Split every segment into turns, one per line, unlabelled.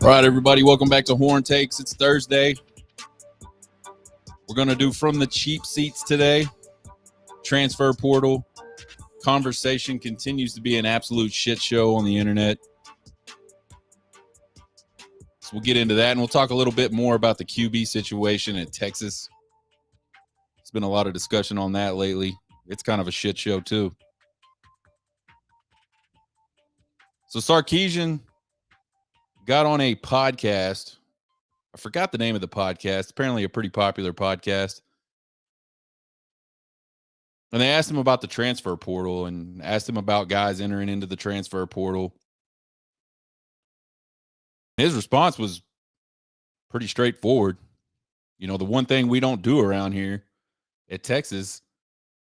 All right, everybody, welcome back to Horn Takes. It's Thursday. We're going to do From the Cheap Seats today. Transfer portal conversation continues to be an absolute shit show on the internet. So we'll get into that, and we'll talk a little bit more about the QB situation at Texas. There's been a lot of discussion on that lately. It's kind of a shit show, too. So Sarkisian got on a podcast. I forgot the name of the podcast. Apparently a pretty popular podcast. And they asked him about the transfer portal and asked him about guys entering into the transfer portal. His response was pretty straightforward. You know, the one thing we don't do around here at Texas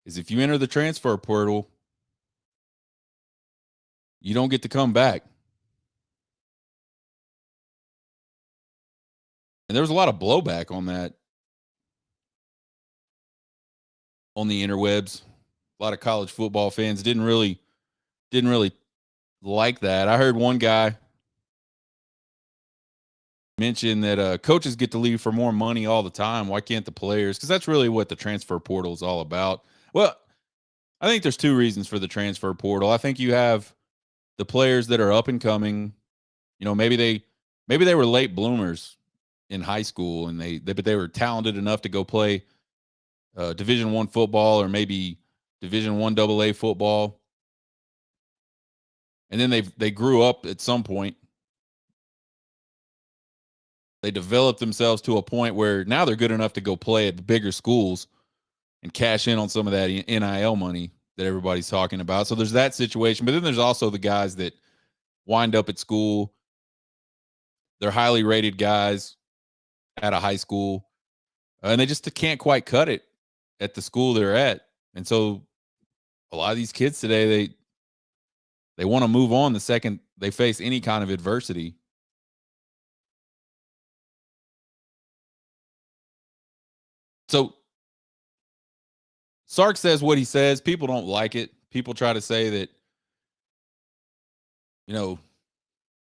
is if you enter the transfer portal, you don't get to come back. And there was a lot of blowback on that on the interwebs. A lot of college football fans didn't really like that. I heard one guy mention that coaches get to leave for more money all the time. Why can't the players? Because that's really what the transfer portal is all about. Well, I think there's two reasons for the transfer portal. I think you have the players that are up and coming. You know, maybe they were late bloomers in high school, and but they were talented enough to go play Division I football or maybe Division I AA football, and then they grew up at some point. They developed themselves to a point where now they're good enough to go play at the bigger schools and cash in on some of that NIL money that everybody's talking about. So there's that situation, but then there's also the guys that wind up at school. They're highly rated guys at a high school, and they just can't quite cut it at the school they're at. And so a lot of these kids today, they want to move on the second they face any kind of adversity. So Sark says what he says. People don't like it. People try to say that, you know,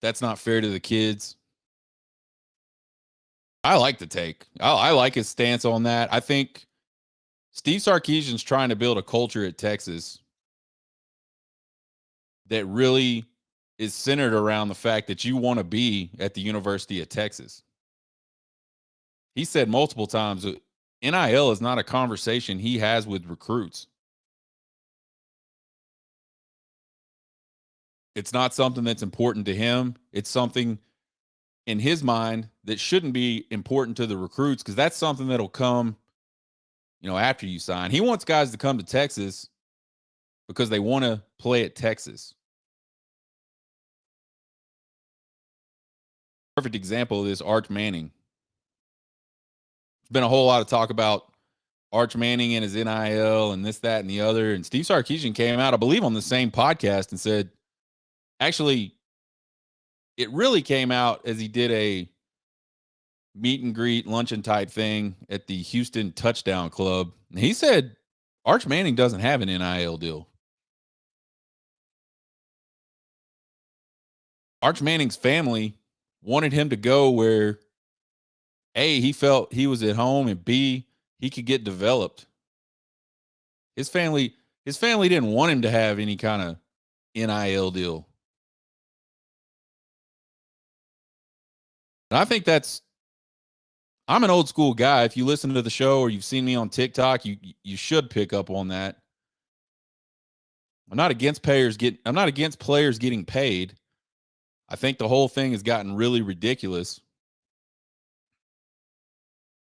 that's not fair to the kids. I like the take. I like his stance on that. I think Steve Sarkisian's trying to build a culture at Texas that really is centered around the fact that you want to be at the University of Texas. He said multiple times that NIL is not a conversation he has with recruits. It's not something that's important to him. It's something in his mind that shouldn't be important to the recruits, because that's something that'll come, you know, after you sign. He wants guys to come to Texas because they want to play at Texas. Perfect example of this, Arch Manning. There's been a whole lot of talk about Arch Manning and his NIL and this, that, and the other. And Steve Sarkisian came out, I believe, on the same podcast and said, actually, it really came out as he did a meet and greet luncheon type thing at the Houston Touchdown Club. And he said Arch Manning doesn't have an NIL deal. Arch Manning's family wanted him to go where A, he felt he was at home, and B, he could get developed. His family didn't want him to have any kind of NIL deal. And I think I'm an old school guy. If you listen to the show or you've seen me on TikTok, you should pick up on that. I'm not against players getting paid. I think the whole thing has gotten really ridiculous.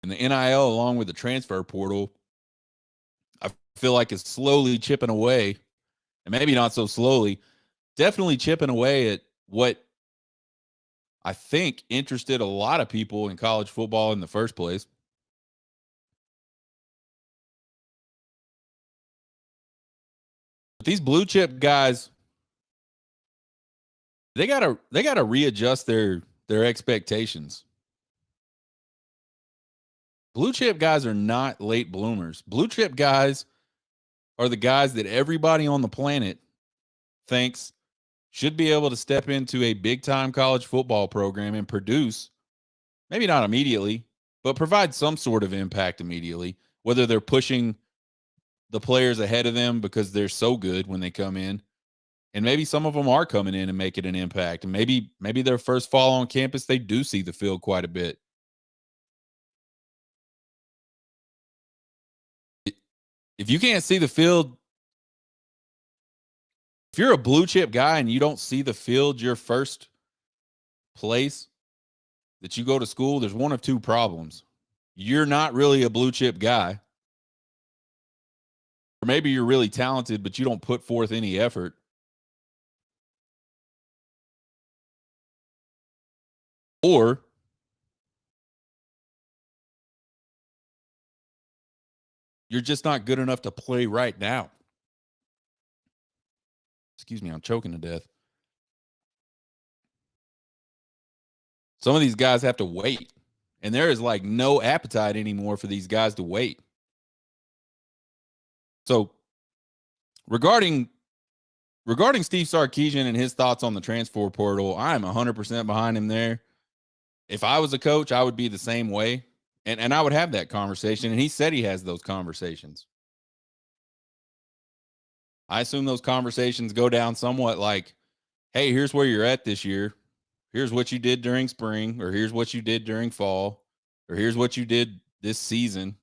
And the NIL, along with the transfer portal, I feel like is slowly chipping away, and maybe not so slowly, definitely chipping away at what I think interested a lot of people in college football in the first place. But these blue chip guys, they gotta readjust their expectations. Blue chip guys are not late bloomers. Blue chip guys are the guys that everybody on the planet thinks should be able to step into a big time college football program and produce, maybe not immediately, but provide some sort of impact immediately, whether they're pushing the players ahead of them because they're so good when they come in. And maybe some of them are coming in and making an impact. And maybe their first fall on campus, they do see the field quite a bit. If you can't see the field, if you're a blue chip guy and you don't see the field your first place that you go to school, there's one of two problems. You're not really a blue chip guy. Or maybe you're really talented, but you don't put forth any effort. Or you're just not good enough to play right now. Excuse me, I'm choking to death. Some of these guys have to wait, and there is like no appetite anymore for these guys to wait. So regarding Steve Sarkisian and his thoughts on the transfer portal, I'm 100% behind him there. If I was a coach, I would be the same way, and I would have that conversation, and he said he has those conversations. I assume those conversations go down somewhat like, hey, here's where you're at this year. Here's what you did during spring, or here's what you did during fall, or here's what you did this season.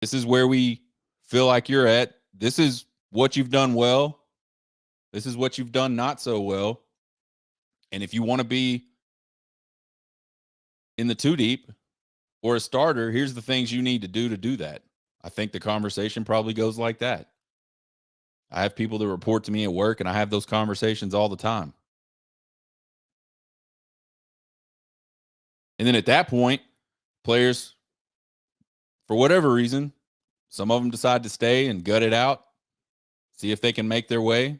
This is where we feel like you're at. This is what you've done well. This is what you've done not so well. And if you want to be in the two deep or a starter, here's the things you need to do that. I think the conversation probably goes like that. I have people that report to me at work, and I have those conversations all the time. And then at that point, players, for whatever reason, some of them decide to stay and gut it out, see if they can make their way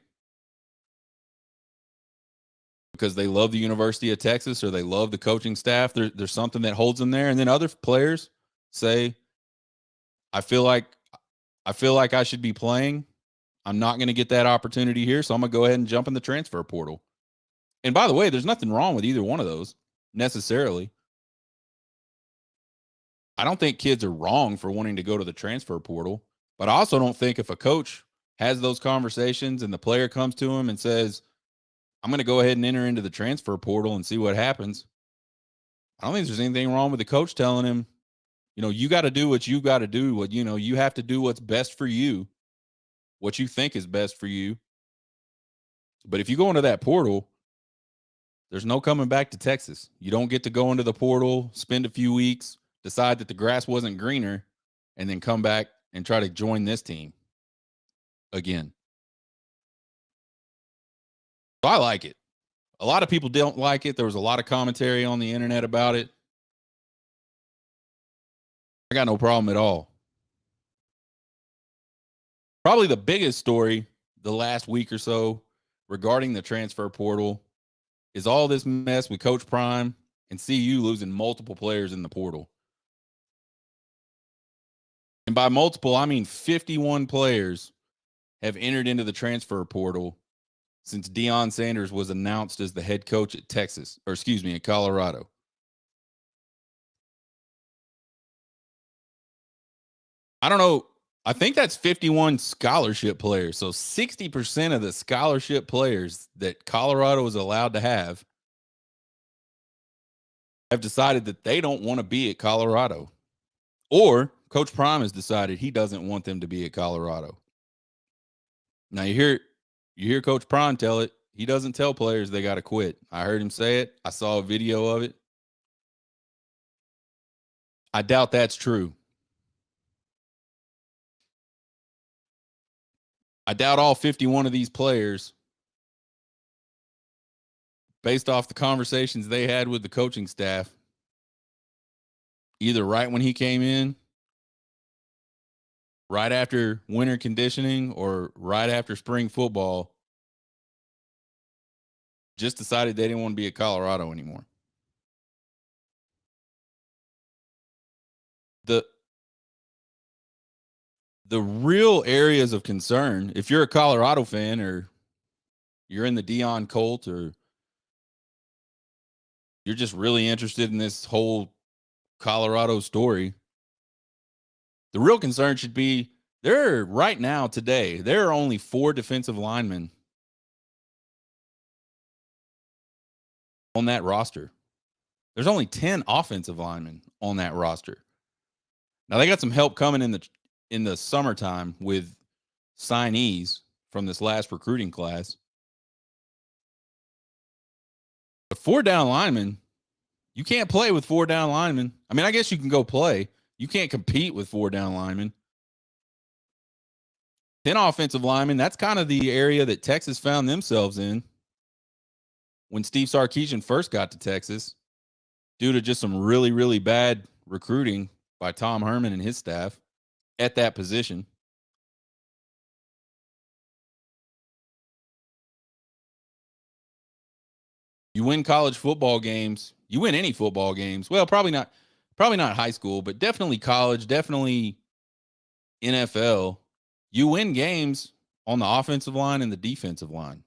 because they love the University of Texas or they love the coaching staff. There's something that holds them there. And then other players say, I feel like I should be playing. I'm not going to get that opportunity here, so I'm going to go ahead and jump in the transfer portal. And by the way, there's nothing wrong with either one of those necessarily. I don't think kids are wrong for wanting to go to the transfer portal, but I also don't think if a coach has those conversations and the player comes to him and says, I'm going to go ahead and enter into the transfer portal and see what happens, I don't think there's anything wrong with the coach telling him, you got to do what you got to do. What, you have to do what's best for you, what you think is best for you. But if you go into that portal, there's no coming back to Texas. You don't get to go into the portal, spend a few weeks, decide that the grass wasn't greener, and then come back and try to join this team again. So I like it. A lot of people don't like it. There was a lot of commentary on the internet about it. I got no problem at all. Probably the biggest story the last week or so regarding the transfer portal is all this mess with Coach Prime and CU losing multiple players in the portal. And by multiple, I mean 51 players have entered into the transfer portal since Deion Sanders was announced as the head coach at at Colorado. I don't know. I think that's 51 scholarship players. So 60% of the scholarship players that Colorado is allowed to have decided that they don't want to be at Colorado. Or Coach Prime has decided he doesn't want them to be at Colorado. Now you hear Coach Prime tell it. He doesn't tell players they got to quit. I heard him say it. I saw a video of it. I doubt that's true. I doubt all 51 of these players, based off the conversations they had with the coaching staff, either right when he came in, right after winter conditioning, or right after spring football, just decided they didn't want to be at Colorado anymore. The real areas of concern, if you're a Colorado fan or you're in the Deion cult, or you're just really interested in this whole Colorado story, the real concern should be right now today, there are only 4 defensive linemen on that roster. There's only 10 offensive linemen on that roster. Now they got some help coming in the summertime with signees from this last recruiting class. But 4 down linemen, you can't play with 4 down linemen. I mean, I guess you can go play. You can't compete with 4 down linemen. 10 offensive linemen, that's kind of the area that Texas found themselves in when Steve Sarkisian first got to Texas, due to just some really, really bad recruiting by Tom Herman and his staff at that position. You win college football games, you win any football games. Well, probably not high school, but definitely college, definitely NFL. You win games on the offensive line and the defensive line.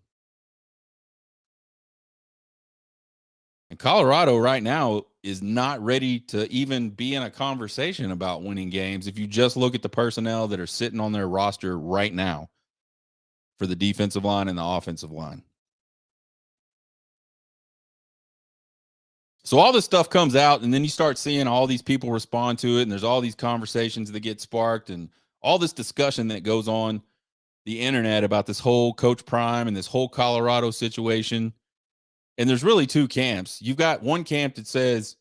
And Colorado right now is not ready to even be in a conversation about winning games if you just look at the personnel that are sitting on their roster right now for the defensive line and the offensive line. So all this stuff comes out, and then you start seeing all these people respond to it, and there's all these conversations that get sparked, and all this discussion that goes on the internet about this whole Coach Prime and this whole Colorado situation. And there's really 2 camps. You've got one camp that says,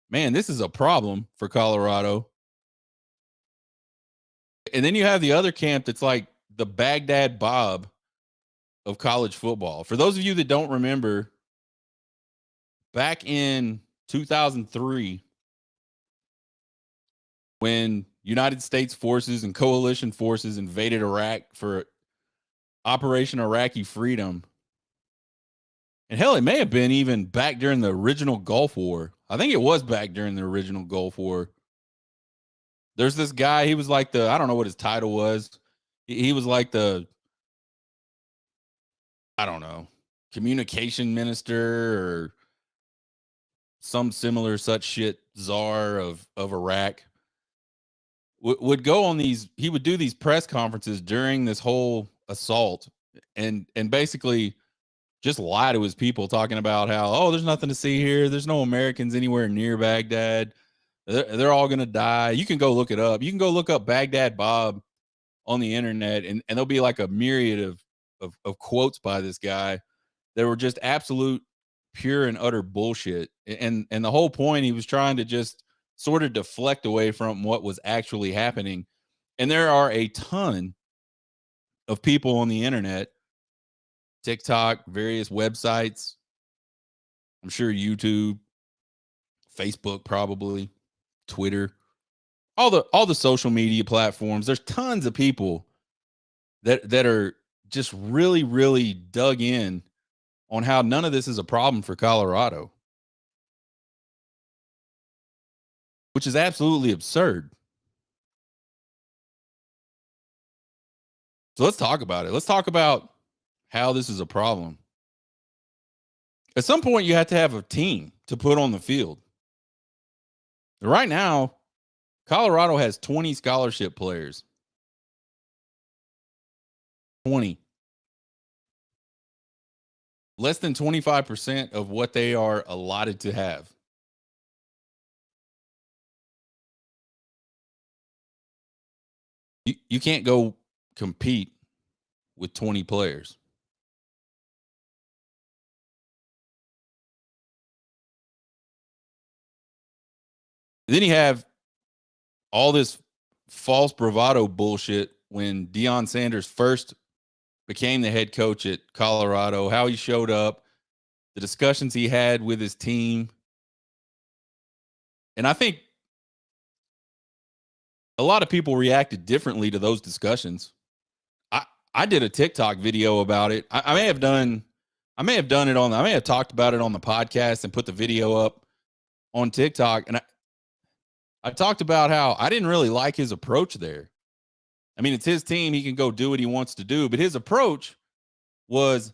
man, this is a problem for Colorado. And then you have the other camp that's like the Baghdad Bob of college football. For those of you that don't remember, back in 2003, when United States forces and coalition forces invaded Iraq for Operation Iraqi Freedom, and hell, it may have been even back during the original Gulf War. I think it was back during the original Gulf War. There's this guy, he was like I don't know what his title was. He was like I don't know, communication minister or some similar such shit, czar of Iraq. Would go on these, he would do these press conferences during this whole assault and basically just lie to his people, talking about how, oh, there's nothing to see here. There's no Americans anywhere near Baghdad. They're all going to die. You can go look it up. You can go look up Baghdad Bob on the internet, and there'll be like a myriad of quotes by this guy that were just absolute pure and utter bullshit. And the whole point, he was trying to just sort of deflect away from what was actually happening. And there are a ton of people on the internet, TikTok, various websites, I'm sure YouTube, Facebook, probably Twitter, all the social media platforms. There's tons of people that are just really, really dug in on how none of this is a problem for Colorado, which is absolutely absurd. So let's talk about it. Let's talk about how this is a problem. At some point, you have to have a team to put on the field. Right now, Colorado has 20 scholarship players. 20. Less than 25% of what they are allotted to have. You can't go compete with 20 players. Then you have all this false bravado bullshit when Deion Sanders first became the head coach at Colorado, how he showed up, the discussions he had with his team. And I think a lot of people reacted differently to those discussions. I did a TikTok video about it. I may have talked about it on the podcast and put the video up on TikTok. And I talked about how I didn't really like his approach there. I mean, it's his team. He can go do what he wants to do, but his approach was,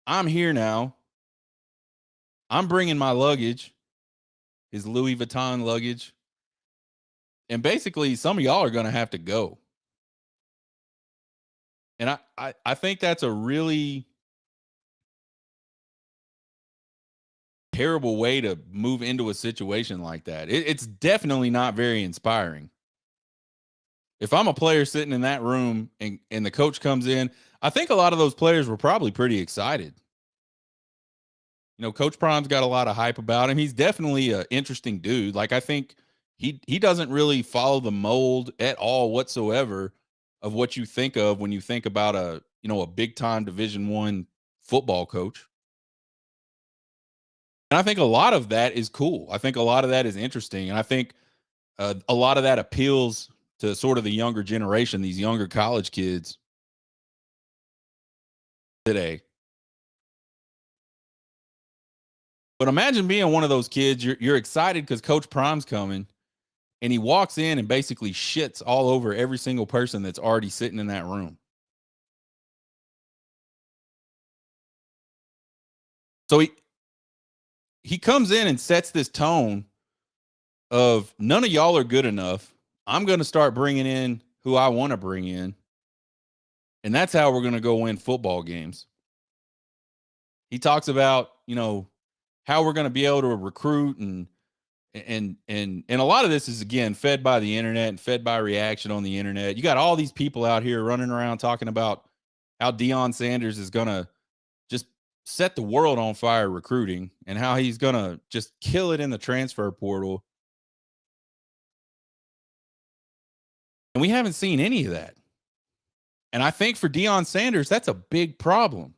I'm here now. I'm bringing my luggage, his Louis Vuitton luggage. And basically, some of y'all are going to have to go. And I think that's a really terrible way to move into a situation like that. It's definitely not very inspiring. If I'm a player sitting in that room and the coach comes in, I think a lot of those players were probably pretty excited. You know, Coach Prime's got a lot of hype about him. He's definitely an interesting dude. Like, I think he doesn't really follow the mold at all whatsoever of what you think of when you think about a big time Division I football coach. And I think a lot of that is cool. I think a lot of that is interesting, and I think a lot of that appeals to sort of the younger generation, these younger college kids today. But imagine being one of those kids. You're excited because Coach Prime's coming, and he walks in and basically shits all over every single person that's already sitting in that room. So he comes in and sets this tone of none of y'all are good enough. I'm going to start bringing in who I want to bring in, and that's how we're going to go win football games. He talks about, how we're going to be able to recruit and a lot of this is again fed by the internet and fed by reaction on the internet. You got all these people out here running around talking about how Deion Sanders is going to just set the world on fire recruiting and how he's going to just kill it in the transfer portal. And we haven't seen any of that. And I think for Deion Sanders, that's a big problem.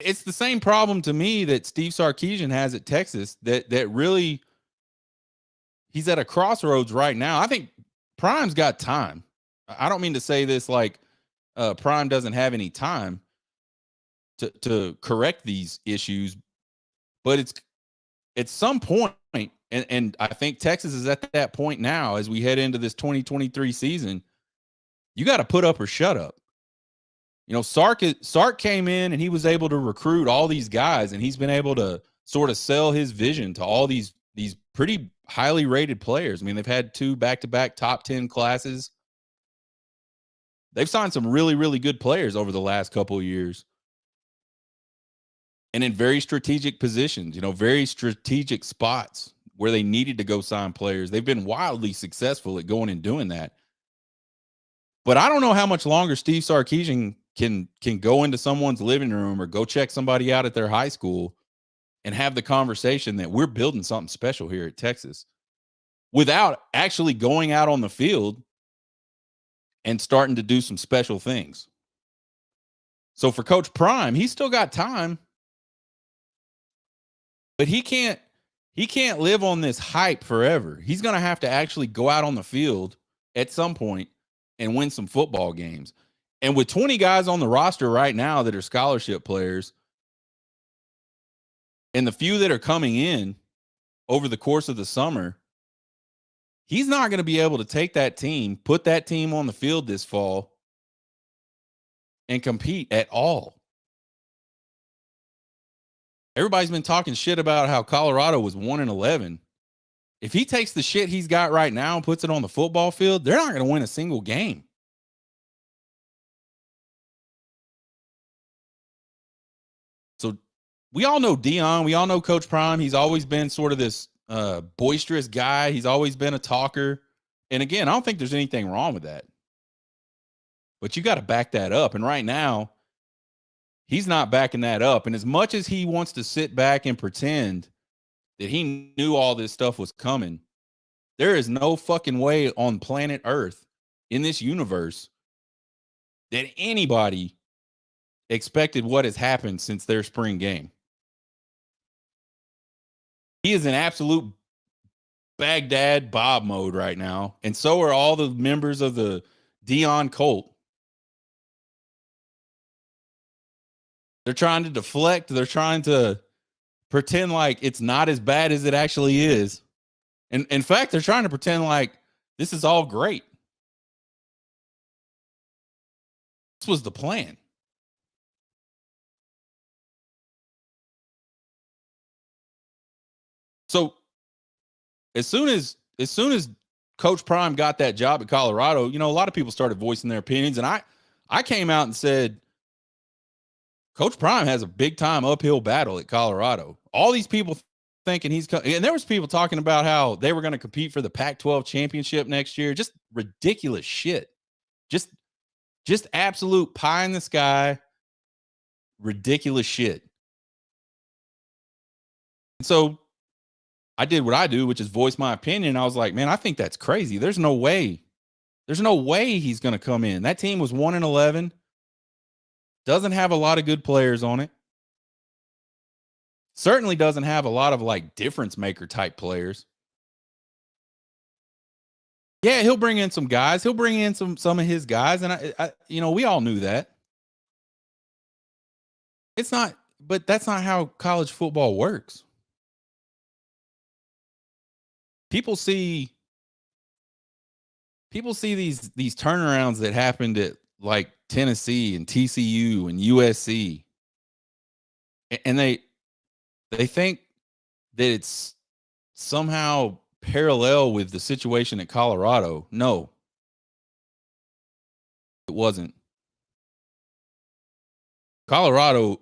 It's the same problem to me that Steve Sarkisian has at Texas that really he's at a crossroads right now. I think Prime's got time. I don't mean to say this like Prime doesn't have any time to correct these issues, but it's at some point, and I think Texas is at that point now as we head into this 2023 season. You got to put up or shut up. Sark came in and he was able to recruit all these guys, and he's been able to sort of sell his vision to all these pretty highly rated players. I mean, they've had 2 back-to-back top 10 classes. They've signed some really, really good players over the last couple of years. And in very strategic positions, very strategic spots where they needed to go sign players. They've been wildly successful at going and doing that. But I don't know how much longer Steve Sarkisian can go into someone's living room or go check somebody out at their high school and have the conversation that we're building something special here at Texas without actually going out on the field and starting to do some special things. So for Coach Prime, he's still got time, but he can't live on this hype forever. He's going to have to actually go out on the field at some point and win some football games. And with 20 guys on the roster right now that are scholarship players, and the few that are coming in over the course of the summer, he's not going to be able to take that team, put that team on the field this fall, and compete at all. Everybody's been talking shit about how Colorado was 1-11. If he takes the shit he's got right now and puts it on the football field, they're not going to win a single game. So we all know Deion. We all know Coach Prime. He's always been sort of this boisterous guy. He's always been a talker. And again, I don't think there's anything wrong with that. But you got to back that up. And right now, he's not backing that up. And as much as he wants to sit back and pretend that he knew all this stuff was coming, there is no fucking way on planet Earth in this universe that anybody expected what has happened since their spring game. He is in absolute Baghdad Bob mode right now. And so are all the members of the Deion cult. They're trying to deflect. They're trying to pretend like it's not as bad as it actually is. And in fact, they're trying to pretend like this is all great. This was the plan. So as soon as Coach Prime got that job at Colorado, a lot of people started voicing their opinions, and I came out and said Coach Prime has a big time uphill battle at Colorado. All these people thinking and there was people talking about how they were going to compete for the Pac-12 championship next year. Just ridiculous shit. Just absolute pie in the sky, ridiculous shit. And so I did what I do, which is voice my opinion. I was like, man, I think that's crazy. There's no way he's going to come in. That team was 1-11. Doesn't have a lot of good players on it. Certainly doesn't have a lot of like difference maker type players. Yeah, he'll bring in some guys. He'll bring in some of his guys, and I we all knew that. It's not, but that's not how college football works. People see these turnarounds that happened at like Tennessee and TCU and USC, and they think that it's somehow parallel with the situation at Colorado. No, it wasn't. Colorado,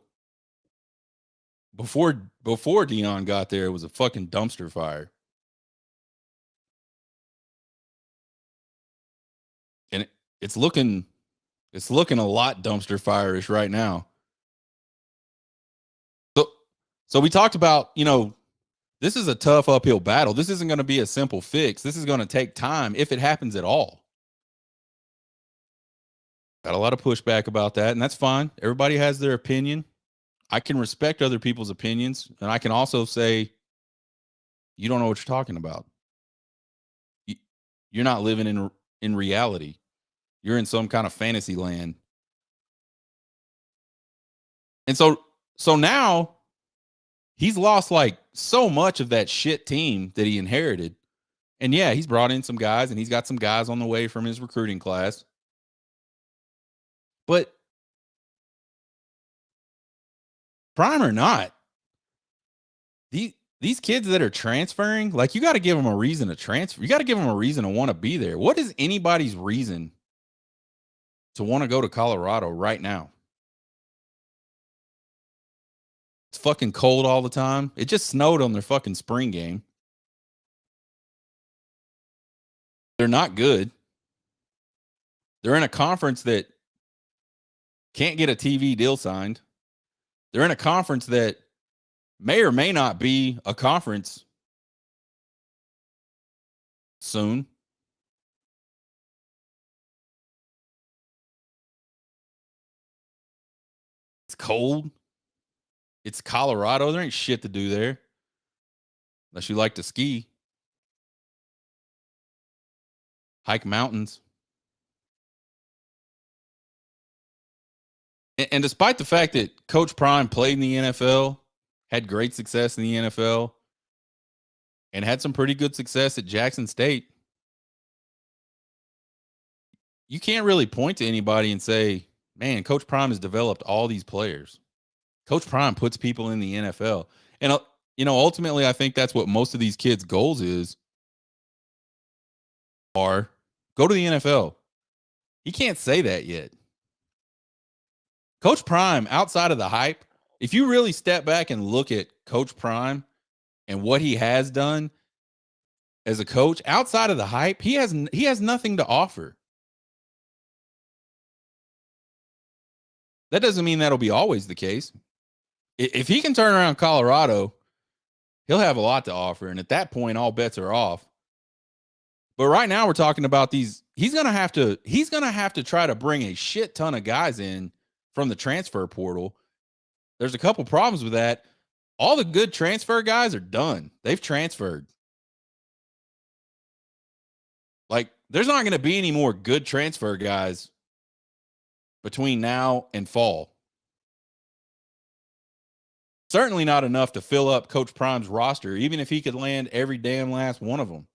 before Deion got there, it was a fucking dumpster fire. And it's looking a lot dumpster fire-ish right now. So we talked about, this is a tough uphill battle. This isn't going to be a simple fix. This is going to take time if it happens at all. Got a lot of pushback about that, and that's fine. Everybody has their opinion. I can respect other people's opinions, and I can also say, you don't know what you're talking about. You're not living in reality. You're in some kind of fantasy land. And so now he's lost like so much of that shit team that he inherited. And yeah, he's brought in some guys, and he's got some guys on the way from his recruiting class. But Prime or not, these kids that are transferring, like, you got to give them a reason to transfer. You got to give them a reason to want to be there. What is anybody's reason to want to go to Colorado right now? It's fucking cold all the time. It just snowed on their fucking spring game. They're not good. They're in a conference that can't get a TV deal signed. They're in a conference that may or may not be a conference soon. It's cold. It's Colorado. There ain't shit to do there unless you like to ski, hike mountains. And despite the fact that Coach Prime played in the NFL, had great success in the NFL, and had some pretty good success at Jackson State, you can't really point to anybody and say, man, Coach Prime has developed all these players. Coach Prime puts people in the NFL. And, ultimately, I think that's what most of these kids' goals are go to the NFL. He can't say that yet. Coach Prime, outside of the hype, if you really step back and look at Coach Prime and what he has done as a coach, outside of the hype, he has nothing to offer. That doesn't mean that'll be always the case. If he can turn around Colorado, he'll have a lot to offer. And at that point, all bets are off. But right now we're talking about these. He's going to have to try to bring a shit ton of guys in from the transfer portal. There's a couple problems with that. All the good transfer guys are done. They've transferred. Like, there's not going to be any more good transfer guys between now and fall. Certainly not enough to fill up Coach Prime's roster, even if he could land every damn last one of them.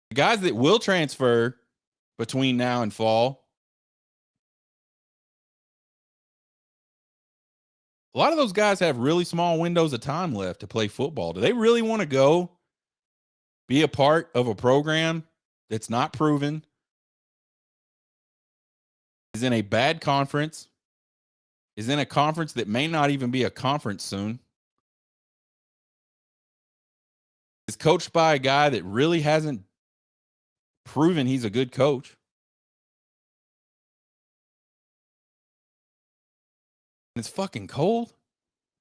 The guys that will transfer between now and fall. A lot of those guys have really small windows of time left to play football. Do they really want to go be a part of a program that's not proven, is in a bad conference, is in a conference that may not even be a conference soon, is coached by a guy that really hasn't proven he's a good coach? It's fucking cold.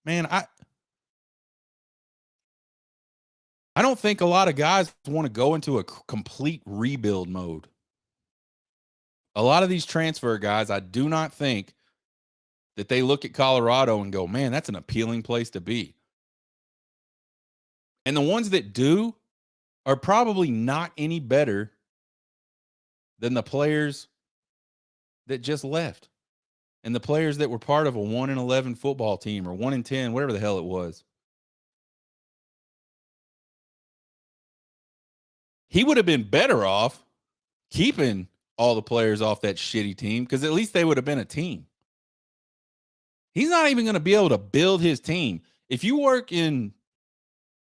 Man, I don't think a lot of guys want to go into a complete rebuild mode. A lot of these transfer guys, I do not think that they look at Colorado and go, man, that's an appealing place to be. And the ones that do are probably not any better than the players that just left and the players that were part of a 1-11 football team or 1-10, whatever the hell it was. He would have been better off keeping all the players off that shitty team because at least they would have been a team. He's not even going to be able to build his team. If you work in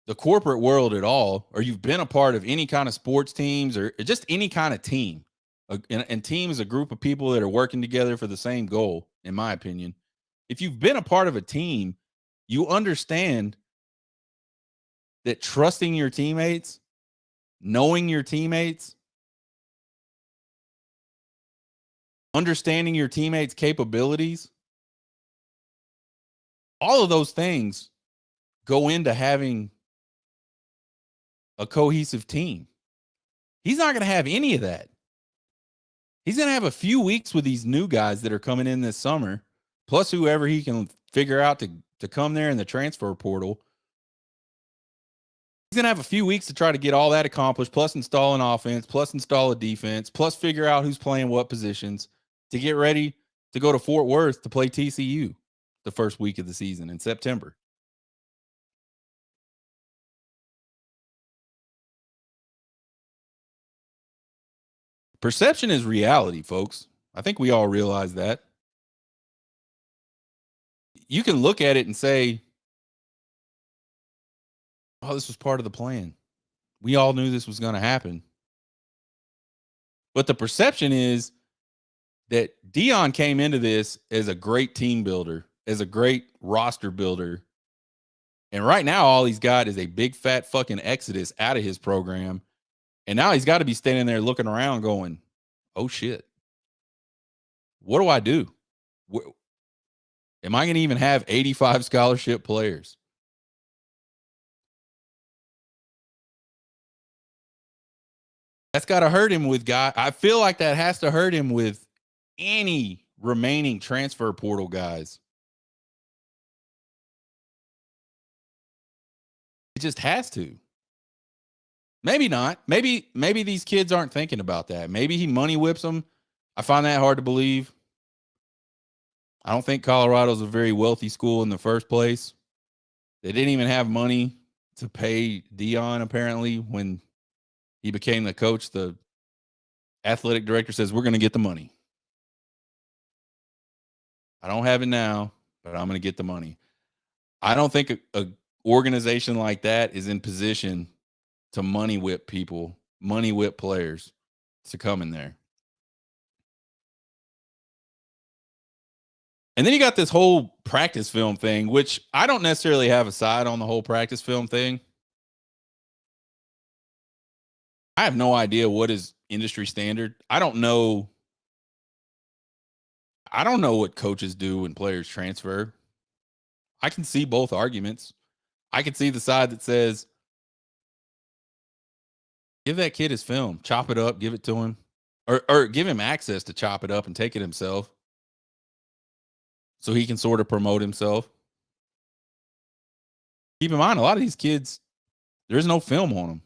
the corporate world at all, or you've been a part of any kind of sports teams or just any kind of team, and team is a group of people that are working together for the same goal, in my opinion. If you've been a part of a team, you understand that trusting your teammates, knowing your teammates, understanding your teammates' capabilities, all of those things go into having a cohesive team. He's not going to have any of that. He's going to have a few weeks with these new guys that are coming in this summer, plus whoever he can figure out to come there in the transfer portal. He's going to have a few weeks to try to get all that accomplished, plus install an offense, plus install a defense, plus figure out who's playing what positions to get ready to go to Fort Worth to play TCU the first week of the season in September. Perception is reality, folks. I think we all realize that. You can look at it and say, oh, this was part of the plan. We all knew this was going to happen. But the perception is that Deion came into this as a great team builder, as a great roster builder. And right now, all he's got is a big fat fucking exodus out of his program. And now he's got to be standing there looking around going, oh shit, what do I do? Am I going to even have 85 scholarship players? That's got to hurt him with guys. I feel like that has to hurt him with any remaining transfer portal guys. It just has to. Maybe not. Maybe these kids aren't thinking about that. Maybe he money whips them. I find that hard to believe. I don't think Colorado's a very wealthy school in the first place. They didn't even have money to pay Deion, apparently, when he became the coach. The athletic director says, we're going to get the money. I don't have it now, but I'm going to get the money. I don't think a organization like that is in position to money whip people, money whip players to come in there. And then you got this whole practice film thing, which I don't necessarily have a side on the whole practice film thing. I have no idea what is industry standard. I don't know what coaches do when players transfer. I can see both arguments. I can see the side that says, give that kid his film, chop it up, give it to him, or give him access to chop it up and take it himself so he can sort of promote himself. Keep in mind, a lot of these kids, there's no film on them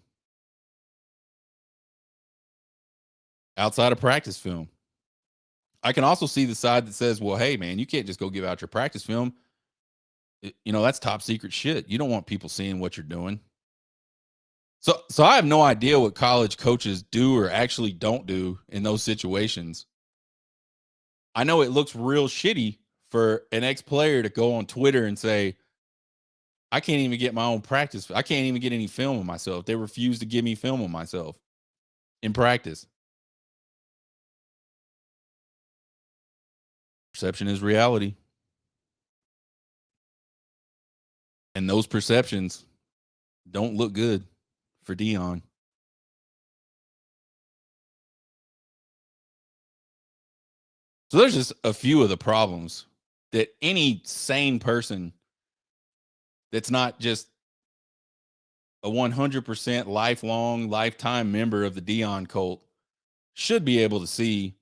outside of practice film. I can also see the side that says, well, hey, man, you can't just go give out your practice film. You know, that's top secret shit. You don't want people seeing what you're doing. So I have no idea what college coaches do or actually don't do in those situations. I know it looks real shitty for an ex-player to go on Twitter and say, I can't even get my own practice. I can't even get any film of myself. They refuse to give me film of myself in practice. Perception is reality. And those perceptions don't look good for Deion. So there's just a few of the problems that any sane person that's not just a 100% lifelong, lifetime member of the Deion cult should be able to see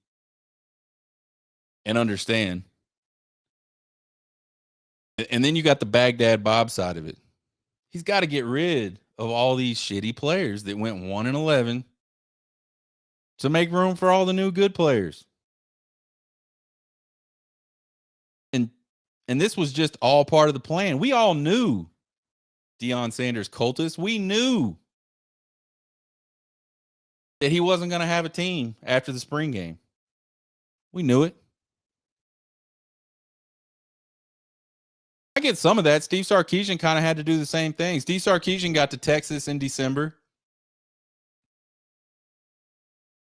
and understand. And then you got the Baghdad Bob side of it. He's got to get rid of all these shitty players that went 1-11 to make room for all the new good players. And this was just all part of the plan. We all knew Deion Sanders cultists. We knew that he wasn't going to have a team after the spring game. We knew it. I get some of that. Steve Sarkisian kind of had to do the same thing. Steve Sarkisian got to Texas in December.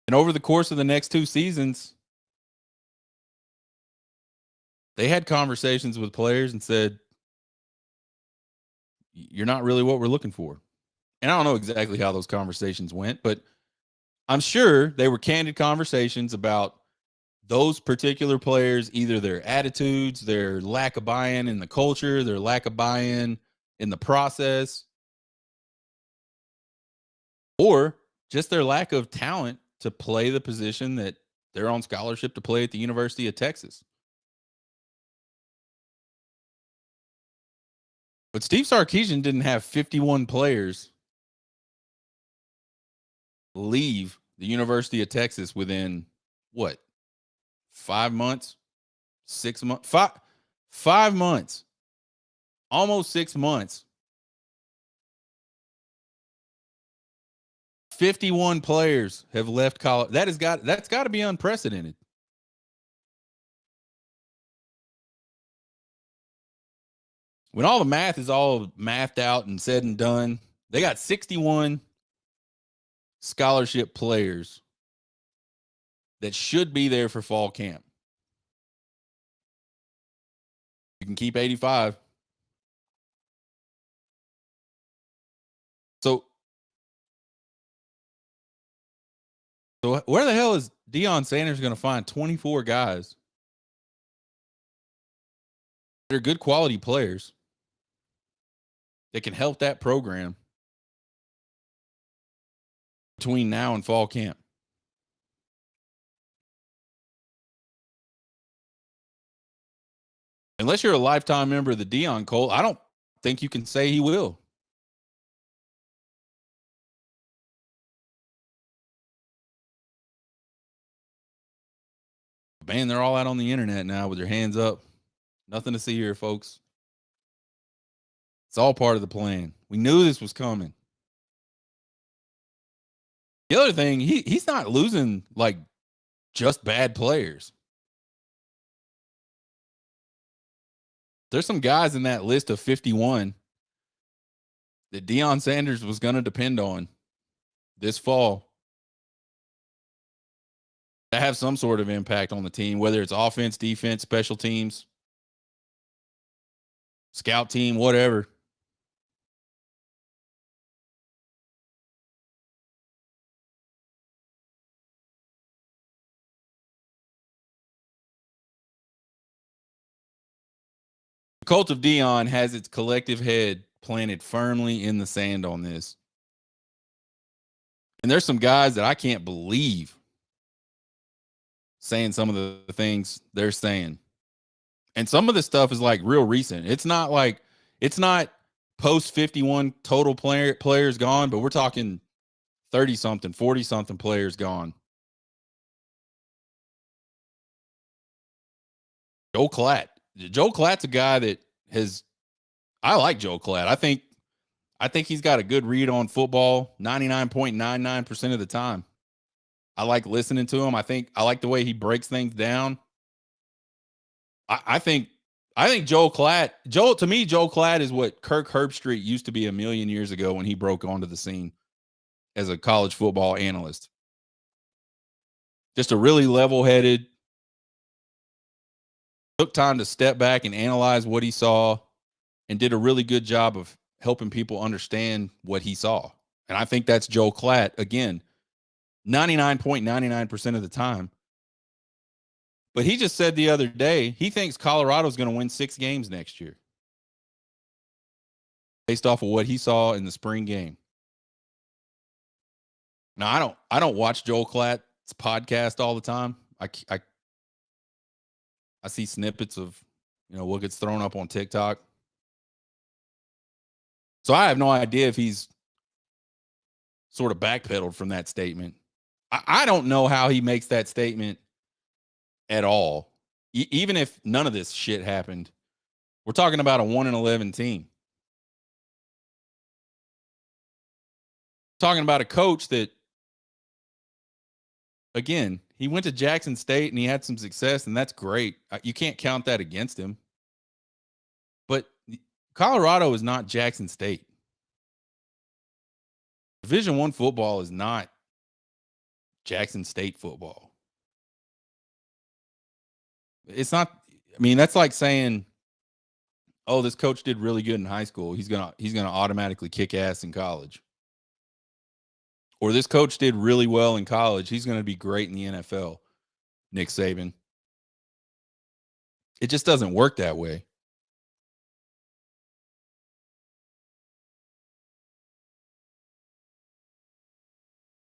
And over the course of the next 2 seasons, they had conversations with players and said, you're not really what we're looking for. And I don't know exactly how those conversations went, but I'm sure they were candid conversations about those particular players, either their attitudes, their lack of buy-in in the culture, their lack of buy-in in the process, or just their lack of talent to play the position that they're on scholarship to play at the University of Texas. But Steve Sarkisian didn't have 51 players leave the University of Texas within what? 5 months, 6 months, 5 months, almost 6 months. 51 players have left college. That's got to be unprecedented. When all the math is all mathed out and said and done, they got 61 scholarship players that should be there for fall camp. You can keep 85. So where the hell is Deion Sanders going to find 24 guys that are good quality players that can help that program between now and fall camp? Unless you're a lifetime member of the Deion cult, I don't think you can say he will. Man, they're all out on the internet now with their hands up. Nothing to see here, folks. It's all part of the plan. We knew this was coming. The other thing, he's not losing like just bad players. There's some guys in that list of 51 that Deion Sanders was going to depend on this fall to have some sort of impact on the team, whether it's offense, defense, special teams, scout team, whatever. The cult of Deion has its collective head planted firmly in the sand on this. And there's some guys that I can't believe saying some of the things they're saying. And some of this stuff is like real recent. It's not post 51 total players gone, but we're talking 30 something, 40 something players gone. Joe Klatt's a guy that I like Joe Klatt. I think he's got a good read on football 99.99% of the time. I like listening to him. I like the way he breaks things down. I think Joel Klatt, to me, Joel Klatt is what Kirk Herbstreit used to be a million years ago when he broke onto the scene as a college football analyst. Just a really level-headed, took time to step back and analyze what he saw and did a really good job of helping people understand what he saw. And I think that's Joel Klatt, again, 99.99% of the time. But he just said the other day, he thinks Colorado's going to win 6 games next year based off of what he saw in the spring game. Now, I don't watch Joel Klatt's podcast all the time. I see snippets of, what gets thrown up on TikTok. So I have no idea if he's sort of backpedaled from that statement. I don't know how he makes that statement at all. Even if none of this shit happened, we're talking about a 1-11 team. Talking about a coach that, again, he went to Jackson State and he had some success, and that's great. You can't count that against him. But Colorado is not Jackson State. Division I football is not Jackson State football. It's not. I mean, that's like saying, "Oh, this coach did really good in high school. He's gonna automatically kick ass in college." Or this coach did really well in college. He's going to be great in the NFL. Nick Saban. It just doesn't work that way.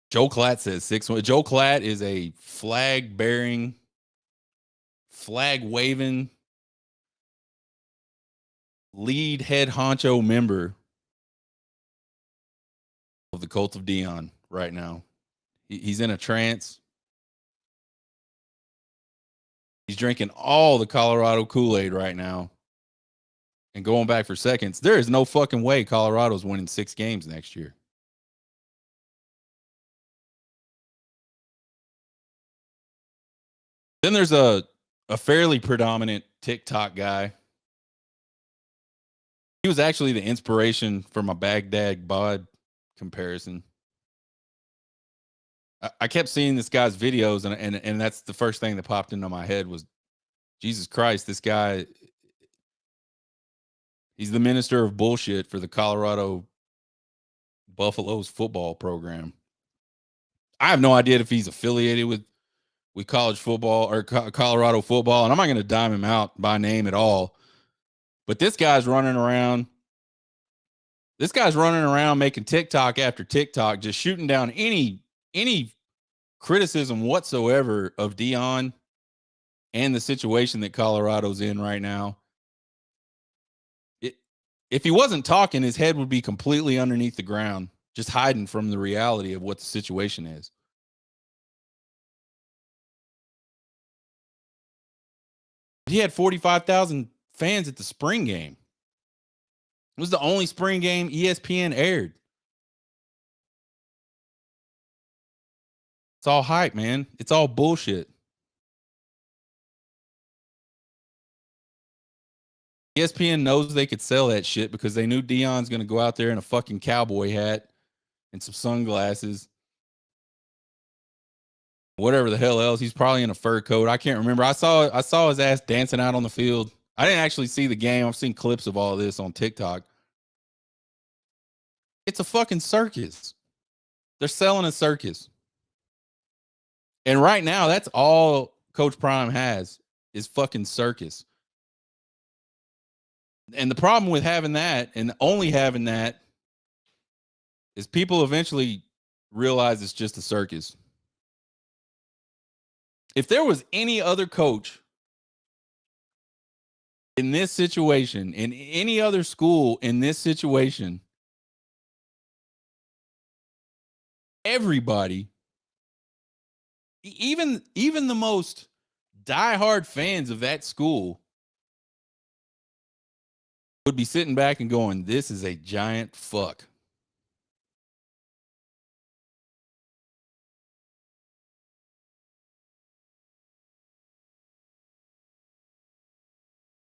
Joe Klatt says 6-1. Joe Klatt is a flag-bearing, flag-waving, lead head honcho member of the cult of Deion right now. He's in a trance. He's drinking all the Colorado Kool-Aid right now and going back for seconds. There is no fucking way Colorado's winning 6 games next year. Then there's a fairly predominant TikTok guy. He was actually the inspiration for my Baghdad bod comparison. I kept seeing this guy's videos, and that's the first thing that popped into my head was, Jesus Christ, this guy, he's the minister of bullshit for the Colorado Buffaloes football program. I have no idea if he's affiliated with college football or Colorado football, and I'm not going to dime him out by name at all. But this guy's running around. This guy's running around making TikTok after TikTok, just shooting down any criticism whatsoever of Deion and the situation that Colorado's in right now. If he wasn't talking, his head would be completely underneath the ground, just hiding from the reality of what the situation is. He had 45,000 fans at the spring game. It was the only spring game ESPN aired. It's all hype, man. It's all bullshit. ESPN knows they could sell that shit because they knew Deion's going to go out there in a fucking cowboy hat and some sunglasses. Whatever the hell else. He's probably in a fur coat. I can't remember. I saw his ass dancing out on the field. I didn't actually see the game. I've seen clips of all of this on TikTok. It's a fucking circus. They're selling a circus. And right now, that's all Coach Prime has is fucking circus. And the problem with having that and only having that is people eventually realize it's just a circus. If there was any other coach in this situation, in any other school in this situation, everybody, even the most diehard fans of that school, would be sitting back and going, this is a giant fuck.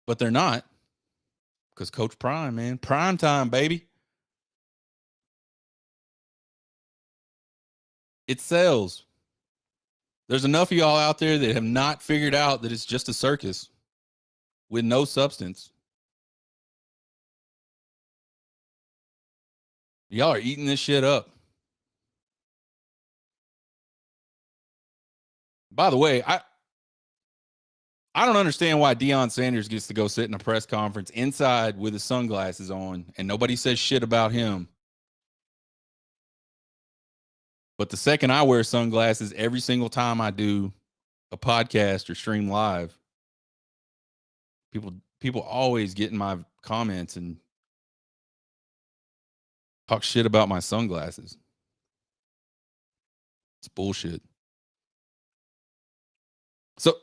But they're not, because Coach Prime, man, prime time, baby. It sells. There's enough of y'all out there that have not figured out that it's just a circus with no substance. Y'all are eating this shit up. By the way, I don't understand why Deion Sanders gets to go sit in a press conference inside with his sunglasses on and nobody says shit about him. But the second I wear sunglasses every single time I do a podcast or stream live, people always get in my comments and talk shit about my sunglasses. It's bullshit. So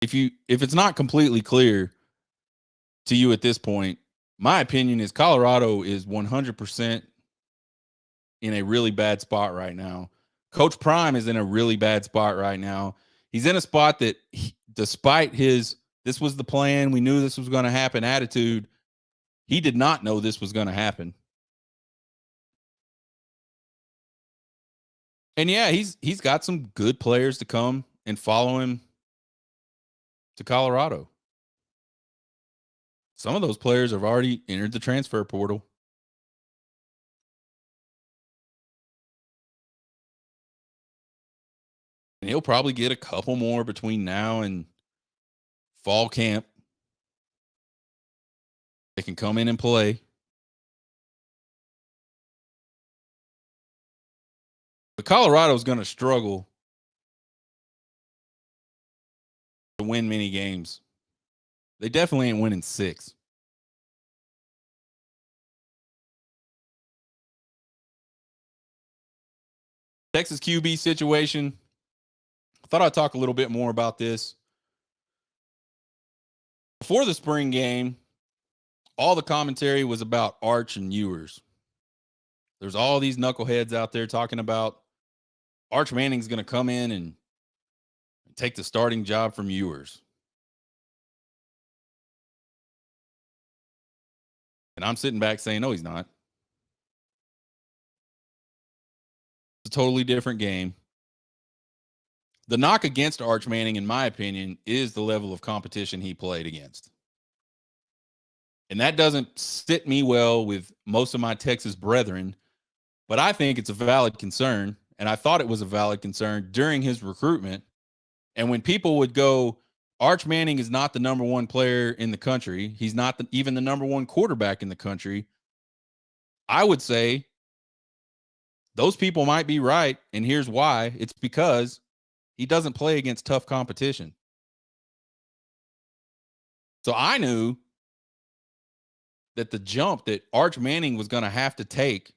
if it's not completely clear to you at this point, my opinion is Colorado is 100% in a really bad spot right now. Coach Prime is in a really bad spot right now. He's in a spot that, despite his "this was the plan, we knew this was going to happen" attitude, he did not know this was going to happen. And yeah, he's got some good players to come and follow him to Colorado. Some of those players have already entered the transfer portal. And he'll probably get a couple more between now and fall camp. They can come in and play. But Colorado's going to struggle to win many games. They definitely ain't winning 6. Texas QB situation. I thought I'd talk a little bit more about this. Before the spring game, all the commentary was about Arch and Ewers. There's all these knuckleheads out there talking about Arch Manning's going to come in and take the starting job from Ewers. And I'm sitting back saying, no, he's not. It's a totally different game. The knock against Arch Manning, in my opinion, is the level of competition he played against. And that doesn't sit me well with most of my Texas brethren, but I think it's a valid concern. And I thought it was a valid concern during his recruitment. And when people would go, Arch Manning is not the number one player in the country, he's not even the number one quarterback in the country, I would say those people might be right. And here's why. It's because he doesn't play against tough competition. So I knew that the jump that Arch Manning was going to have to take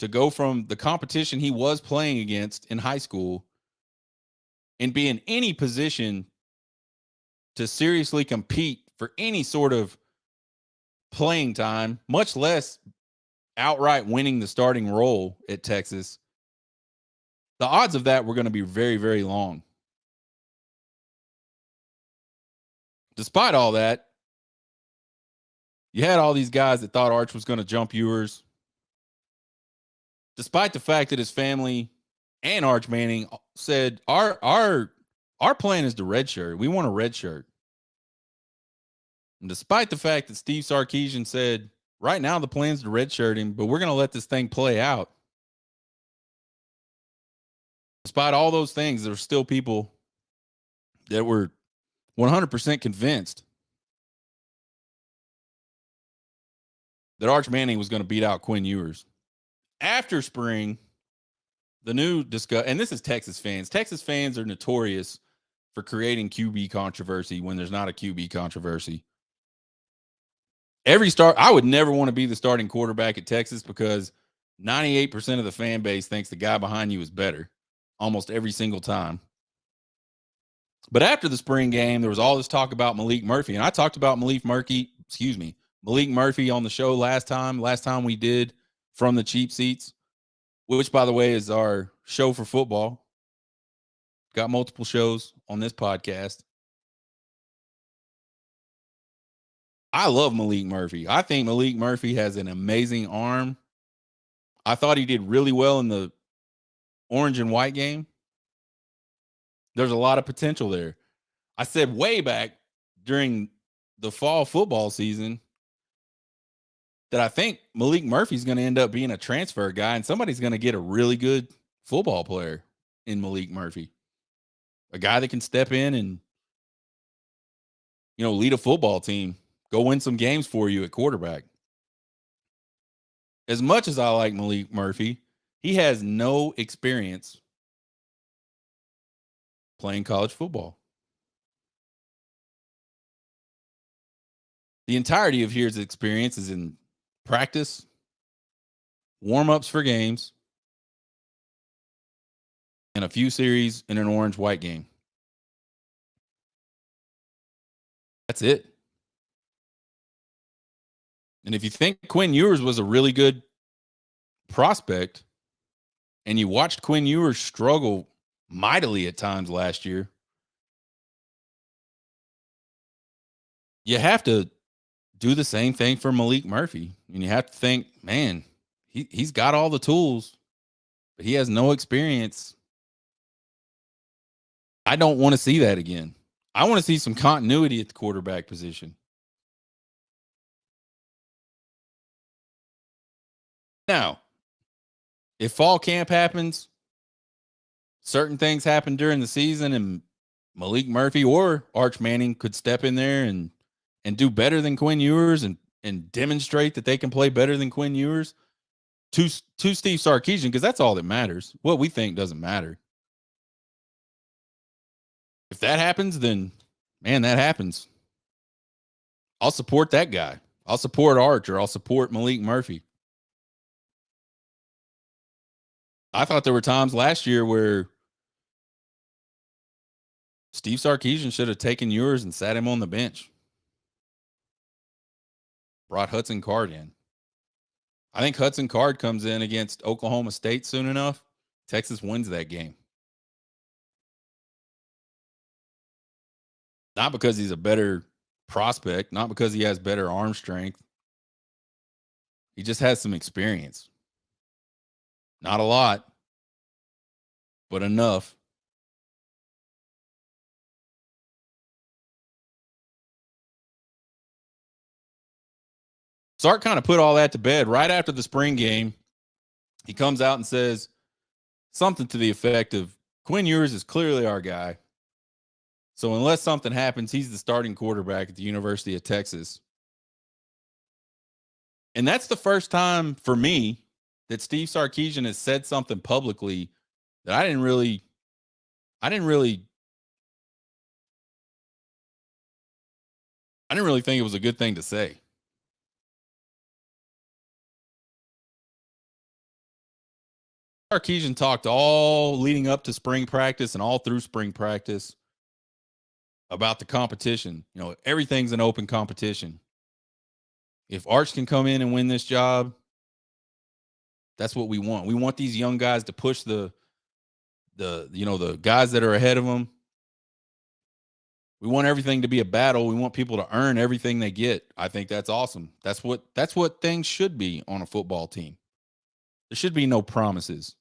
to go from the competition he was playing against in high school and be in any position to seriously compete for any sort of playing time, much less outright winning the starting role at Texas, the odds of that were going to be very, very long. Despite all that, you had all these guys that thought Arch was going to jump Ewers. Despite the fact that his family and Arch Manning said, our plan is to redshirt. We want a red shirt. And despite the fact that Steve Sarkisian said, right now the plan's to redshirt him, but we're going to let this thing play out. Despite all those things, there were still people that were 100% convinced that Arch Manning was going to beat out Quinn Ewers. After spring, the new and this is Texas fans. Texas fans are notorious for creating QB controversy when there's not a QB controversy. I would never want to be the starting quarterback at Texas because 98% of the fan base thinks the guy behind you is better almost every single time. But after the spring game, there was all this talk about Malik Murphy. And I talked about Malik Murphy on the show last time we did From the Cheap Seats, which, by the way, is our show for football. Got multiple shows on this podcast. I love Malik Murphy. I think Malik Murphy has an amazing arm. I thought he did really well in the orange and white game. There's a lot of potential there. I said way back during the fall football season that I think Malik Murphy's going to end up being a transfer guy, and somebody's going to get a really good football player in Malik Murphy. A guy that can step in and, lead a football team, go win some games for you at quarterback. As much as I like Malik Murphy, he has no experience playing college football. The entirety of his experience is in practice, warm-ups for games, and a few series in an orange-white game. That's it. And if you think Quinn Ewers was a really good prospect, and you watched Quinn Ewers struggle mightily at times last year, you have to do the same thing for Malik Murphy. And you have to think, man, he's got all the tools, but he has no experience. I don't want to see that again. I want to see some continuity at the quarterback position. Now, if fall camp happens, certain things happen during the season, and Malik Murphy or Arch Manning could step in there and do better than Quinn Ewers and demonstrate that they can play better than Quinn Ewers to Steve Sarkisian, because that's all that matters. What we think doesn't matter. If that happens, then, man, that happens. I'll support that guy. I'll support Arch, or I'll support Malik Murphy. I thought there were times last year where Steve Sarkisian should have taken Ewers and sat him on the bench. Brought Hudson Card in. I think Hudson Card comes in against Oklahoma State soon enough. Texas wins that game. Not because he's a better prospect, not because he has better arm strength. He just has some experience. Not a lot, but enough. Sark kind of put all that to bed right after the spring game. He comes out and says something to the effect of, Quinn Ewers is clearly our guy. So unless something happens, he's the starting quarterback at the University of Texas. And that's the first time for me that Steve Sarkisian has said something publicly that I didn't really think it was a good thing to say. Sarkisian talked all leading up to spring practice and all through spring practice about the competition. Everything's an open competition. If Arch can come in and win this job, that's what we want. We want these young guys to push the guys that are ahead of them. We want everything to be a battle. We want people to earn everything they get. I think that's awesome. That's what things should be on a football team. There should be no promises.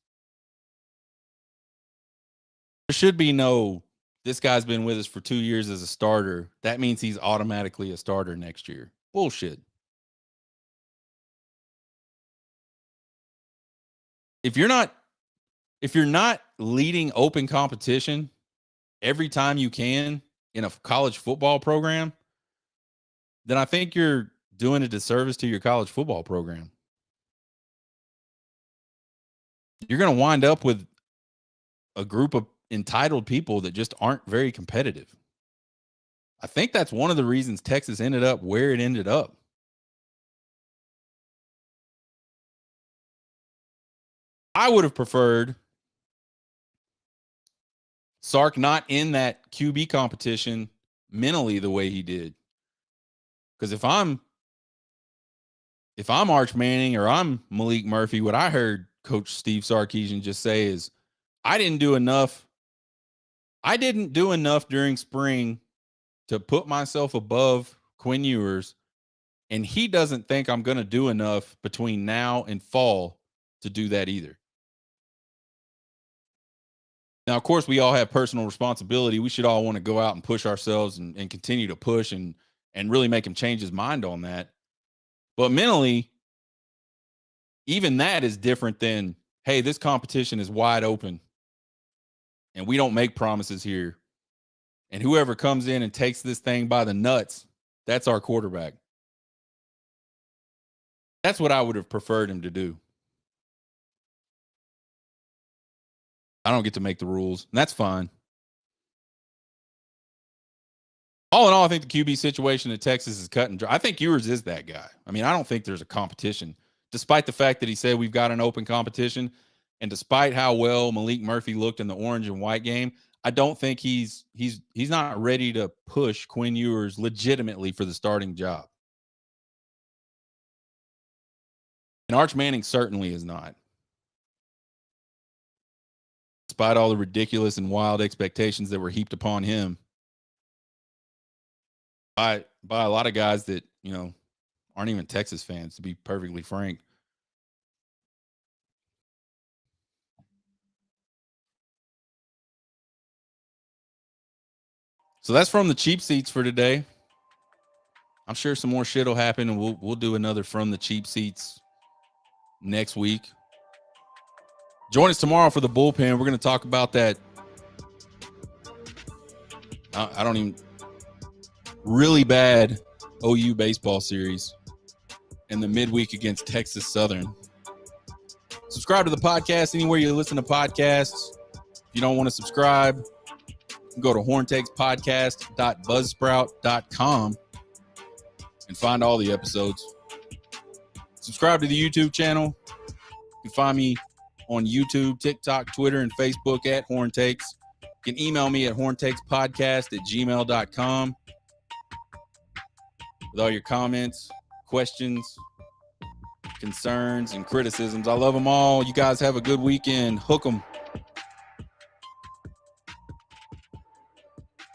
There should be no, this guy's been with us for 2 years as a starter. That means he's automatically a starter next year. Bullshit. If you're not leading open competition every time you can in a college football program, then I think you're doing a disservice to your college football program. You're going to wind up with a group of entitled people that just aren't very competitive. I think that's one of the reasons Texas ended up where it ended up. I would have preferred Sark not in that QB competition mentally the way he did. Because if I'm Arch Manning or I'm Malik Murphy, what I heard Coach Steve Sarkisian just say is, I didn't do enough during spring to put myself above Quinn Ewers, and he doesn't think I'm going to do enough between now and fall to do that either. Now, of course, we all have personal responsibility. We should all want to go out and push ourselves and continue to push and really make him change his mind on that. But mentally, even that is different than, hey, this competition is wide open and we don't make promises here. And whoever comes in and takes this thing by the nuts, that's our quarterback. That's what I would have preferred him to do. I don't get to make the rules, and that's fine. All in all, I think the QB situation in Texas is cut and dry. I think Ewers is that guy. I mean, I don't think there's a competition, despite the fact that he said we've got an open competition, and despite how well Malik Murphy looked in the orange and white game, I don't think he's not ready to push Quinn Ewers legitimately for the starting job. And Arch Manning certainly is not. Despite all the ridiculous and wild expectations that were heaped upon him by a lot of guys that, aren't even Texas fans, to be perfectly frank. So that's from the cheap seats for today. I'm sure some more shit will happen, and we'll do another from the cheap seats next week. Join us tomorrow for the bullpen. We're going to talk about that. I don't even really bad OU baseball series and the midweek against Texas Southern. Subscribe to the podcast anywhere you listen to podcasts. If you don't want to subscribe, you can go to horntakespodcast.buzzsprout.com and find all the episodes. Subscribe to the YouTube channel. You can find me on YouTube, TikTok, Twitter, and Facebook at Horn Takes. You can email me at horntakespodcast@gmail.com with all your comments, questions, concerns, and criticisms. I love them all. You guys have a good weekend. Hook 'em.